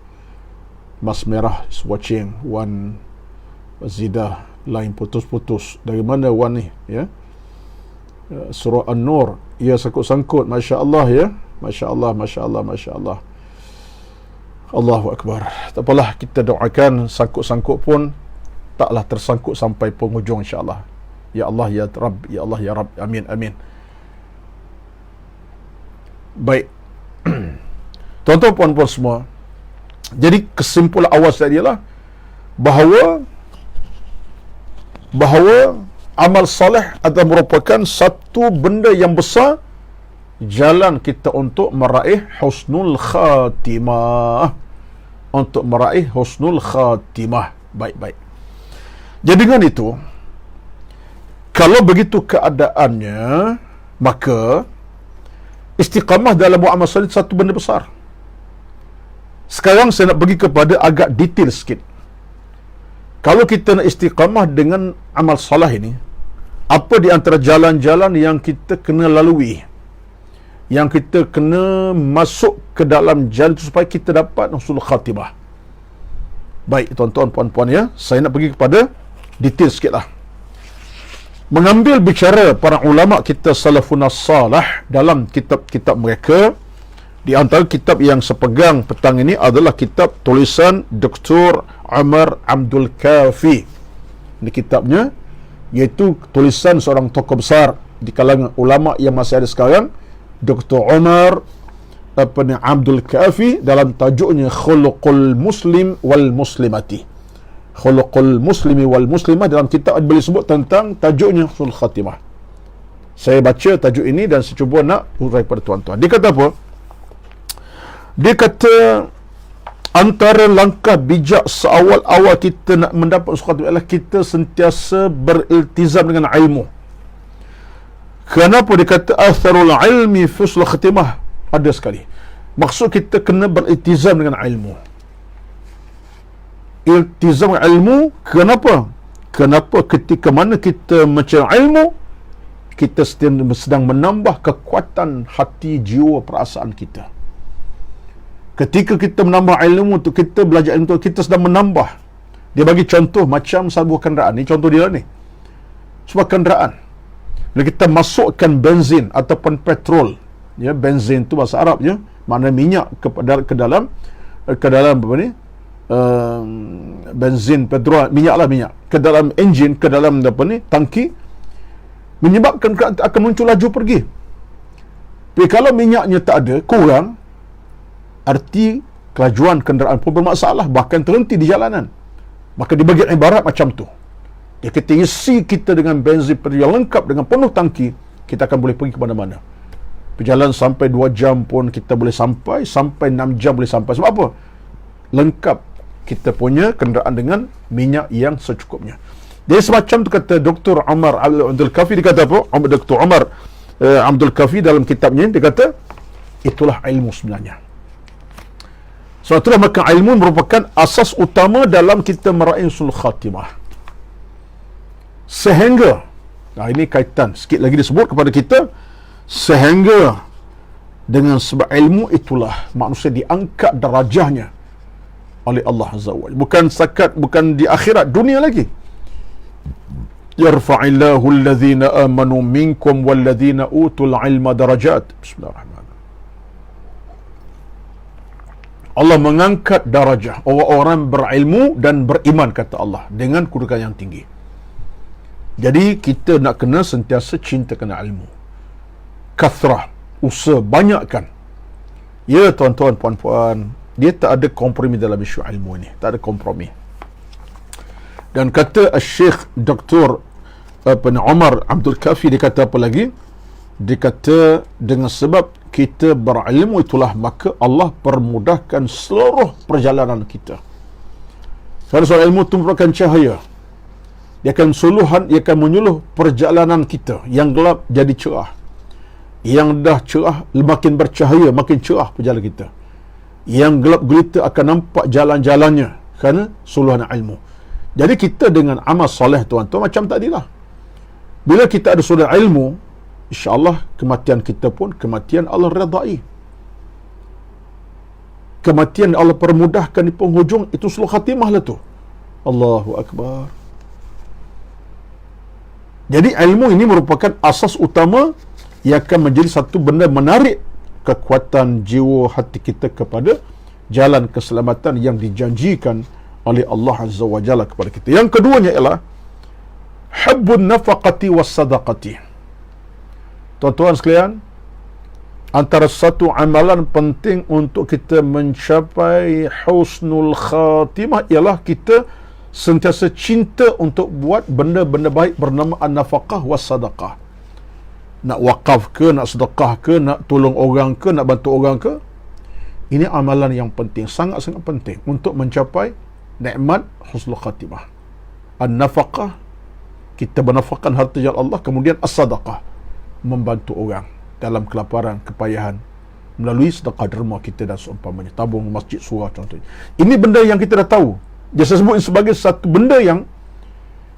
Mas Merah is watching. Wan Zidah lain putus-putus. Dari mana Wan ni? Ya. Surah An-Nur. Ya, sangkut-sangkut. Masya-Allah ya. Masya-Allah, masya-Allah, masya-Allah. Allahu Akbar. Tak apalah, kita doakan sangkut-sangkut pun taklah tersangkut sampai penghujung insya-Allah. Ya Allah ya Rabb, ya Allah ya Rabb. Amin, amin. Baik. Tuan-tuan puan-puan semua, jadi kesimpulan awal tadi ialah bahawa amal soleh adalah merupakan satu benda yang besar, jalan kita untuk meraih husnul khatimah. Untuk meraih husnul khatimah. Baik-baik. Jadi dengan itu, kalau begitu keadaannya, maka istiqamah dalam buat amal soleh satu benda besar. Sekarang saya nak pergi kepada agak detail sikit. Kalau kita nak istiqamah dengan amal soleh ini, apa di antara jalan-jalan yang kita kena lalui, yang kita kena masuk ke dalam jalan itu supaya kita dapat husnul khatimah. Baik tuan-tuan puan-puan ya, saya nak pergi kepada detail sikit lah. Mengambil bicara para ulama kita salafun salih dalam kitab-kitab mereka, di antara kitab yang sepegang petang ini adalah kitab tulisan Dr. Umar Abdul Kafi. Ini kitabnya, iaitu tulisan seorang tokoh besar di kalangan ulama yang masih ada sekarang, Dr. Umar Abdul Kafi, dalam tajuknya Khuluqul Muslim wal Muslimati. Khuluqul Muslimi wal Muslimah, dalam kitab boleh sebut tentang tajuknya husnul khatimah. Saya baca tajuk ini dan saya cuba nak urai pada tuan-tuan. Dia kata apa? Dia kata antara langkah bijak seawal-awal kita nak mendapat husnul khatimah adalah kita sentiasa beriltizam dengan ilmu. Kenapa dia kata atharul ilmi fi husnul khatimah? Ada sekali. Maksud kita kena beriltizam dengan ilmu. Iltizam ilmu, kenapa? Kenapa ketika mana kita mencari ilmu, kita sedang menambah kekuatan hati, jiwa, perasaan kita. Ketika kita menambah ilmu tu, kita belajar ilmu tu, kita sedang menambah. Dia bagi contoh macam sebuah kenderaan. Ni contoh dia ni. Sebuah kenderaan. Bila kita masukkan benzin ataupun petrol, ya, benzin tu bahasa Arab je, makna minyak ke dalam apa ni? Benzin, petrol, minyak ke dalam enjin, ke dalam apa ni, tangki, menyebabkan akan muncul laju pergi. Tapi kalau minyaknya tak ada, kurang, arti kelajuan kenderaan pun bermasalah, bahkan terhenti di jalanan. Maka dibagi ibarat macam tu. Dia kata isi kita dengan benzin yang lengkap dengan penuh tangki, kita akan boleh pergi ke mana-mana. Perjalanan sampai 2 jam pun kita boleh sampai 6 jam boleh sampai. Sebab apa? Lengkap kita punya kenderaan dengan minyak yang secukupnya. Dia semacam tu kata Dr. Umar Abdul Kafi. Dia kata apa? Dr. Umar Abdul Kafi dalam kitabnya, dia kata itulah ilmu sebenarnya. Sebab itulah maka ilmu merupakan asas utama dalam kita meraih husnul khatimah. Sehingga, ini kaitan sikit lagi disebut kepada kita, sehingga dengan sebab ilmu itulah manusia diangkat darajahnya oleh Allah Azza wa Jalla. Bukan di akhirat, dunia lagi. Yarfa'illahu alladhina amanu minkum walladhina utul ilma darajat. Bismillahirrahmanirrahim. Allah mengangkat darajah orang-orang berilmu dan beriman, kata Allah, dengan kedudukan yang tinggi. Jadi kita nak kena sentiasa cinta kena ilmu. Kathrah, usaha banyakkan. Ya tuan-tuan, puan-puan, dia tak ada kompromi dalam isu ilmu ini. Tak ada kompromi. Dan kata Syekh Dr. Umar Abdul Kafi, dia kata apa lagi? Dia kata dengan sebab kita berilmu itulah maka Allah permudahkan seluruh perjalanan kita. Kerana soal ilmu itu merupakan cahaya. Dia akan menyuluh perjalanan kita yang gelap jadi cerah. Yang dah cerah makin bercahaya, makin cerah perjalanan kita. Yang gelap gulita akan nampak jalan-jalannya kerana suluhan ilmu. Jadi kita dengan amal soleh tuan-tuan macam tadilah. Bila kita ada suluhan ilmu, insya-Allah kematian kita pun kematian Allah redai. Kematian Allah permudahkan di penghujung, itu suluh khatimah lah tu. Allahu Akbar. Jadi ilmu ini merupakan asas utama yang akan menjadi satu benda menarik kekuatan jiwa hati kita kepada jalan keselamatan yang dijanjikan oleh Allah Azza wa Jalla kepada kita. Yang keduanya ialah hubbun nafaqati was sadaqati. Tuan-tuan sekalian, antara satu amalan penting untuk kita mencapai husnul khatimah ialah kita sentiasa cinta untuk buat benda-benda baik bernama an-nafaqah was sadaqah. Nak wakaf ke, nak sedekah ke, nak tolong orang ke, nak bantu orang ke, ini amalan yang penting, sangat-sangat penting untuk mencapai nikmat husnul khatimah. An-nafaqah, kita bernafakkan harta jalan Allah, kemudian as-sadaqah, membantu orang dalam kelaparan, kepayahan melalui sedekah derma kita dan seumpamanya, tabung masjid surah contohnya. Ini benda yang kita dah tahu. Dia sebut sebagai satu benda yang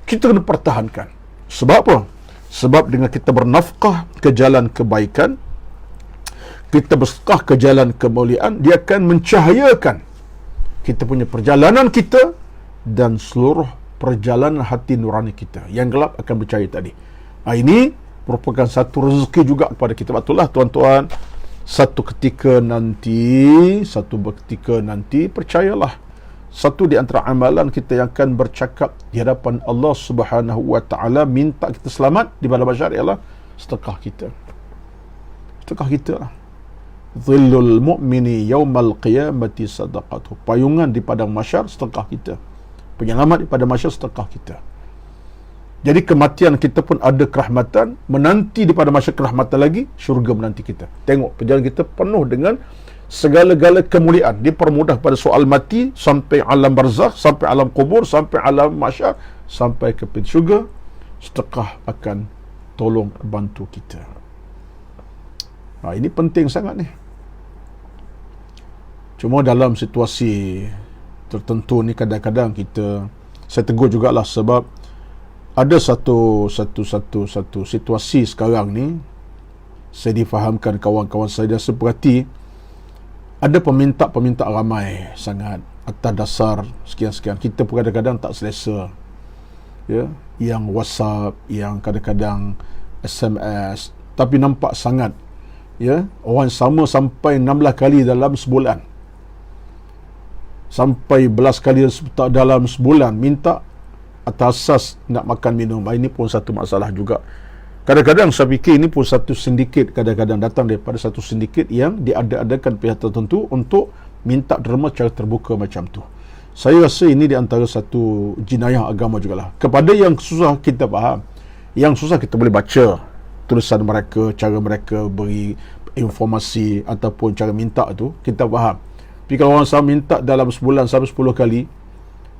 kita kena pertahankan. Sebab apa? Sebab dengan kita bernafkah ke jalan kebaikan, kita bersedekah ke jalan kemuliaan, dia akan mencahayakan kita punya perjalanan kita dan seluruh perjalanan hati nurani kita. Yang gelap akan bercahaya tadi. Ini merupakan satu rezeki juga kepada kita. Betullah tuan-tuan, satu ketika nanti percayalah, satu di antara amalan kita yang akan bercakap di hadapan Allah Subhanahu wa taala, minta kita selamat di padang mahsyar ialah sedekah kita. Sedekah kita lah. Dhillul mu'mini yaumal qiyamati sadaqatuh. Payungan di padang mahsyar sedekah kita. Penyelamat di padang mahsyar sedekah kita. Jadi kematian kita pun ada kerahmatan, menanti di padang mahsyar kerahmatan lagi, syurga menanti kita. Tengok perjalanan kita penuh dengan segala-gala kemuliaan. Dipermudah pada soal mati sampai alam barzakh, sampai alam kubur, sampai alam mahsyar, sampai ke pintu syurga. Sedekah akan tolong bantu kita. Ini penting sangat ni. Cuma dalam situasi tertentu ni kadang-kadang saya tegur jugalah, sebab ada satu situasi sekarang ni, saya difahamkan kawan-kawan saya dan seperti ada peminta ramai sangat atas dasar sekian-sekian. Kita pun kadang-kadang tak selesa, ya, yang WhatsApp, yang kadang-kadang SMS, tapi nampak sangat, ya, orang sama sampai 16 kali dalam sebulan, sampai belas kali dalam sebulan minta atas asas nak makan minum. Ini pun satu masalah juga. Kadang-kadang saya fikir ini pun satu sindiket, kadang-kadang datang daripada satu sindiket yang diada-adakan pihak tertentu untuk minta derma secara terbuka macam tu. Saya rasa ini di antara satu jenayah agama jugalah. Kepada yang susah kita faham, yang susah kita boleh baca tulisan mereka, cara mereka beri informasi ataupun cara minta tu kita faham. Tapi kalau orang sama minta dalam sebulan sampai 10 kali,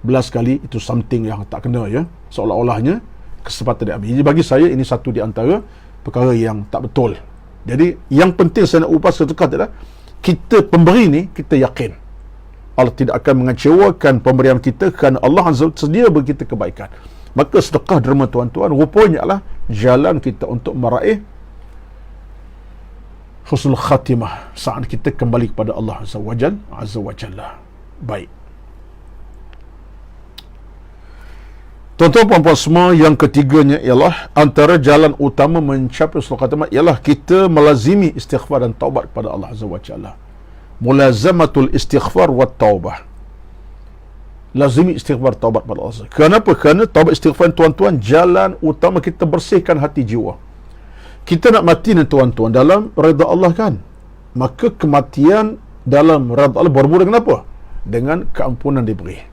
11 kali, itu something yang tak kena, ya. Seolah-olahnya kesempatan diambil. Jadi bagi saya ini satu di antara perkara yang tak betul, Jadi yang penting saya nak ubah satu kata adalah kita pemberi ni, kita yakin Allah tidak akan mengecewakan pemberian kita kerana Allah Azza wa Jalla sedia bagi kita kebaikan. Maka sedekah derma tuan-tuan rupanya adalah jalan kita untuk meraih husnul khatimah saat kita kembali kepada Allah Azza wa Jalla. Baik. Tuan-tuan puan-puan semua, yang ketiganya ialah antara jalan utama mencapai husnul khatimah ialah kita melazimi istighfar dan taubat kepada Allah Azza wa Jalla. Mulazamatul istighfar wa taubah. Lazimi istighfar taubat kepada Allah. Kenapa? Kerana taubat istighfar tuan-tuan jalan utama kita bersihkan hati jiwa. Kita nak mati ni tuan-tuan dalam redha Allah kan? Maka kematian dalam redha Allah bermula dengan apa? Dengan keampunan diberi.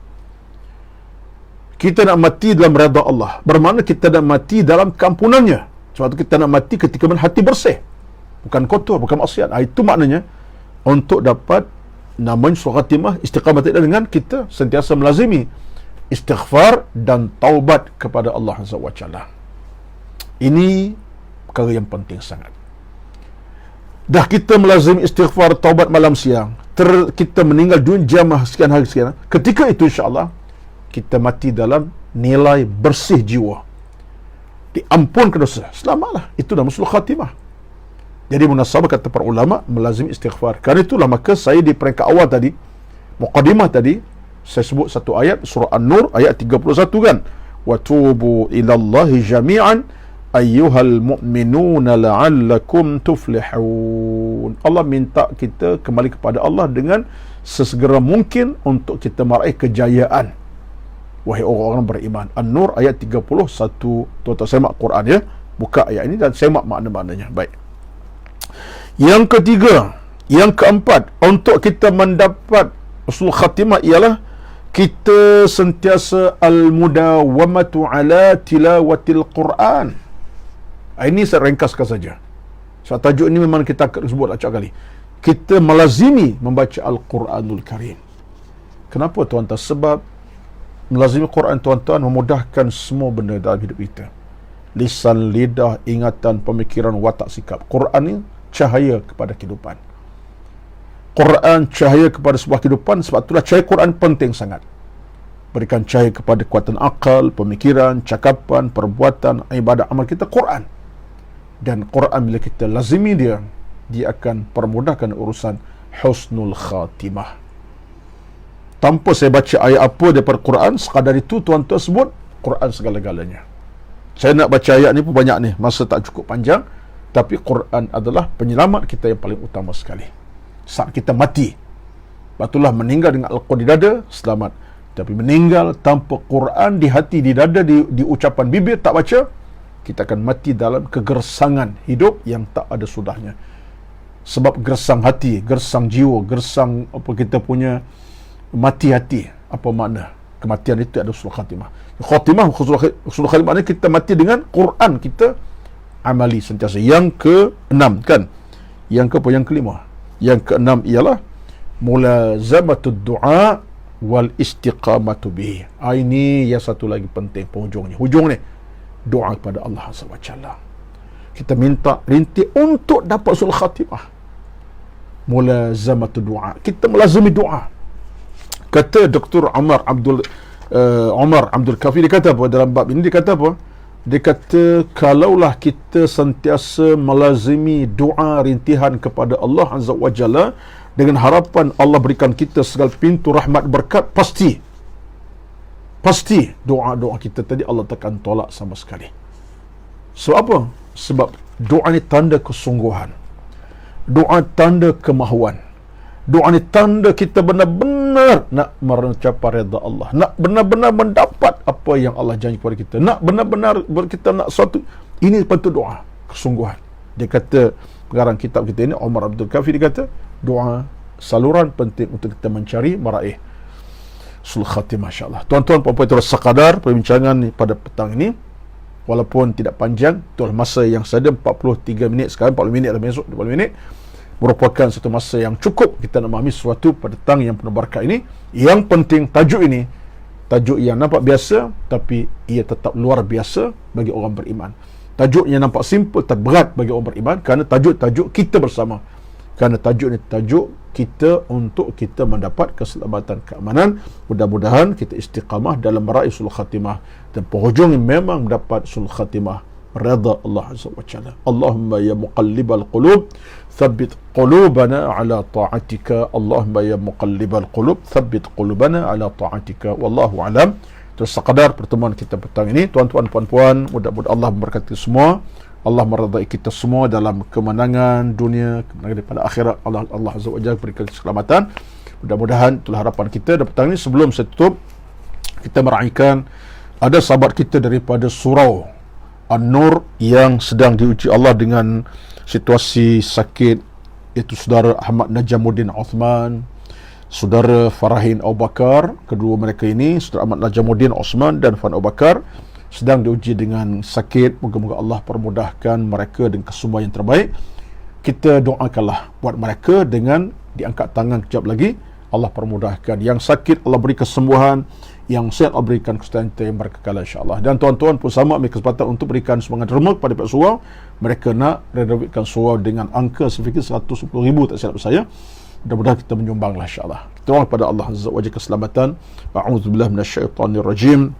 Kita nak mati dalam redha Allah, bermakna kita nak mati dalam keampunannya. Sebab tu kita nak mati ketika hati bersih, bukan kotor, bukan maksiat. Itu maknanya untuk dapat namanya husnul khatimah, istiqamah dengan kita sentiasa melazimi istighfar dan taubat kepada Allah Azza wa Jalla. Ini perkara yang penting sangat. Dah kita melazimi istighfar taubat malam siang, kita meninggal dunia jamaah sekian hari sekian, ketika itu insya-Allah kita mati dalam nilai bersih jiwa, diampunkan dosa, selamatlah. Itu dah husnul khatimah. Jadi munasabah kata para ulama melazim istighfar. Kerana itulah maka saya di peringkat awal tadi, muqaddimah tadi, saya sebut satu ayat surah An-Nur ayat 31 kan, wa tubu ilallahi jami'an ayyuhal mu'minuna la'allakum tuflihun. Allah minta kita kembali kepada Allah dengan sesegera mungkin untuk kita meraih kejayaan, wahai orang-orang beriman. An-Nur ayat 31. Tuan-tuan semak Quran ya, buka ayat ini dan semak makna-maknanya. Baik. Yang ketiga, yang keempat, untuk kita mendapat husnul khatimah ialah kita sentiasa al-mudawamatu ala tilawatil Quran. Ini saya ringkaskan saja. Sebab tajuk ini memang kita akan sebut acak kali. Kita melazimi membaca Al-Quranul Karim. Kenapa tuan-tuan? Sebab melazimi Quran tuan-tuan memudahkan semua benda dalam hidup kita. Lisan, lidah, ingatan, pemikiran, watak, sikap. Quran ni cahaya kepada kehidupan. Quran cahaya kepada sebuah kehidupan. Sebab itulah cahaya Quran penting sangat. Berikan cahaya kepada kekuatan akal, pemikiran, cakapan, perbuatan, ibadah, amal kita, Quran. Dan Quran bila kita lazimi dia akan permudahkan urusan husnul khatimah. Tanpa saya baca ayat apa daripada Quran, sekadar itu tuan-tuan sebut Quran segala-galanya. Saya nak baca ayat ni pun banyak ni, masa tak cukup panjang. Tapi Quran adalah penyelamat kita yang paling utama sekali. Saat kita mati, batulah meninggal dengan Al-Quran di dada, selamat. Tapi meninggal tanpa Quran di hati, di dada, di ucapan bibir, tak baca, kita akan mati dalam kegersangan hidup yang tak ada sudahnya. Sebab gersang hati, gersang jiwa, gersang apa kita punya mati hati. Apa makna? Kematian itu ada husnul khatimah. Husnul khatimah ni kita mati dengan Quran kita amali sentiasa. Yang ke-6 kan? Yang ke apa? Yang kelima. Yang ke-6 ialah mulazamatud du'a wal istiqamatu bihi. Ini yang satu lagi penting penghujungnya. Hujung ni doa kepada Allah SWT. Kita minta rintik untuk dapat husnul khatimah. Mulazamatud du'a. Kita melazimi doa. Kata Dr. Umar Abdul Kafi, dia kata apa dalam bab ini? Dia kata apa? Dia kata kalaulah kita sentiasa melazimi doa rintihan kepada Allah Azza wa Jalla dengan harapan Allah berikan kita segala pintu rahmat berkat, pasti doa-doa kita tadi Allah takkan tolak sama sekali. Sebab apa? Sebab doa ni tanda kesungguhan, doa tanda kemahuan, doa ni tanda kita benar-benar nak mencapai redha Allah, nak benar-benar mendapat apa yang Allah janji kepada kita, nak benar-benar kita nak suatu. Ini bentuk doa kesungguhan. Dia kata pengarang kitab kita ini, Umar Abdul Kafi, dia kata doa saluran penting untuk kita mencari meraih husnul khatimah, insya-Allah. Tuan-tuan puan-puan, itu sekadar perbincangan pada petang ini, walaupun tidak panjang. Itulah masa yang saya ada, 43 minit sekarang, 40 minit dah besok 20 minit, merupakan satu masa yang cukup kita nak memahami sesuatu pada petang yang penuh berkah ini. Yang penting tajuk ini, tajuk yang nampak biasa tapi ia tetap luar biasa bagi orang beriman. Tajuknya nampak simple, tapi berat bagi orang beriman, kerana tajuk kita bersama. Kerana tajuk ni tajuk kita untuk kita mendapat keselamatan, keamanan. Mudah-mudahan kita istiqamah dalam meraih sulh khatimah, dan penghujung memang mendapat sulh khatimah, redha Allah Azza wa Jalla. Allahumma ya muqallibal qulub thabbit qulubana ala ta'atika. Allahumma ya muqallibal qulub thabbit qulubana ala ta'atika. Wallahu alam. Terus sekadar pertemuan kita petang ini, tuan-tuan, puan-puan, mudah-mudahan Allah memberkati semua. Allah meridai kita semua dalam kemenangan dunia, kemenangan daripada akhirat. Allah Azza wa Jalla berikan keselamatan. Mudah-mudahan itulah harapan kita. Dan petang ini, sebelum saya tutup, kita meraihkan ada sahabat kita daripada surau An-Nur yang sedang diuji Allah dengan situasi sakit, iaitu saudara Ahmad Najamuddin Uthman, saudara Farahin Abu Bakar. Kedua mereka ini, saudara Ahmad Najamuddin Uthman dan Farahin Abu Bakar, sedang diuji dengan sakit. Moga-moga Allah permudahkan mereka dengan kesemua yang terbaik. Kita doakanlah buat mereka dengan diangkat tangan kejap lagi, Allah permudahkan. Yang sakit Allah beri kesembuhan, yang sihat Allah berikan kesehatan yang berkekal, insya-Allah. Dan tuan-tuan pun sama ambil kesempatan untuk berikan semangat derma kepada pihak surau. Mereka nak renovitkan surau dengan angka sedikit 110,000, tak silap saya. Mudah-mudahan kita menyumbanglah, insya-Allah. Kita doa kepada Allah Azza wa Jalla keselamatan. A'udzubillahi minasyaitonir rajim.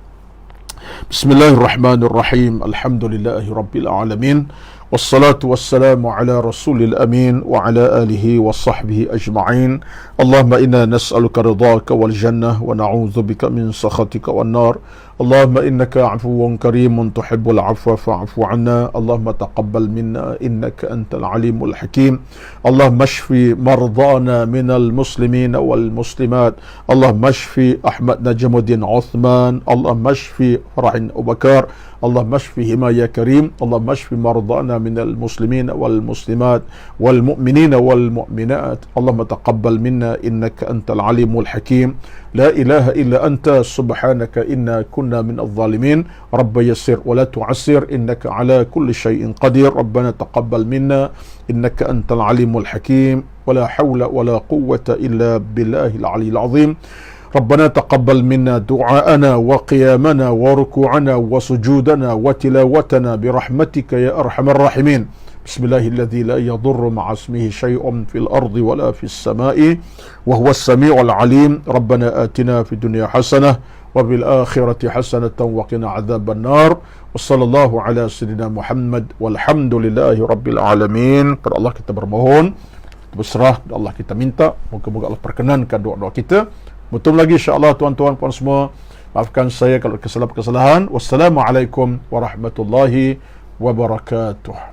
Bismillahirrahmanirrahim. Alhamdulillahi rabbil alamin. Wassalatu wassalamu ala rasulil amin wa ala alihi wa sahbihi ajma'in. Allahumma inna nas'aluka ridhaka wal jannah wa na'udzu bika min sakhatika wan nar. Allahumma innaka 'afuwun karimun tuhibbul 'afwa fa'fu 'anna. Allahumma taqabbal minna innaka antal alimul hakim. Allahumma shfi mardana minal muslimin wal muslimat. Allahumma shfi Ahmad Najamuddin Uthman. Allahumma shfi Farahin Abu Bakar. اللهم اشفهما يا كريم. اللهم اشف مرضانا من المسلمين والمسلمات والمؤمنين والمؤمنات. اللهم تقبل منا إنك أنت العليم الحكيم. لا إله إلا أنت سبحانك إنا كنا من الظالمين. رب يسر ولا تعسر إنك على كل شيء قدير. ربنا تقبل منا إنك أنت العليم الحكيم. ولا حول ولا قوة إلا بالله العلي العظيم. ربنا تقبل منا دعاءنا وقيامنا وركوعنا وسجودنا وتلاوتنا برحمتك يا أرحم الراحمين. بسم الله الذي لا يضر مع اسمه شيء في الأرض ولا في السماء وهو السميع العليم. ربنا آتنا في الدنيا حسنة وفي الآخرة حسنة وقنا عذاب النار. وصلى الله على سيدنا محمد والحمد لله رب العالمين. Kepada Allah kita bermohon, kita berserah, kepada Allah kita minta, moga-moga Allah perkenankan doa-doa kita. Betul lagi, insya-Allah, tuan-tuan puan semua. Maafkan saya kalau kesalahan-kesalahan. Wassalamualaikum warahmatullahi wabarakatuh.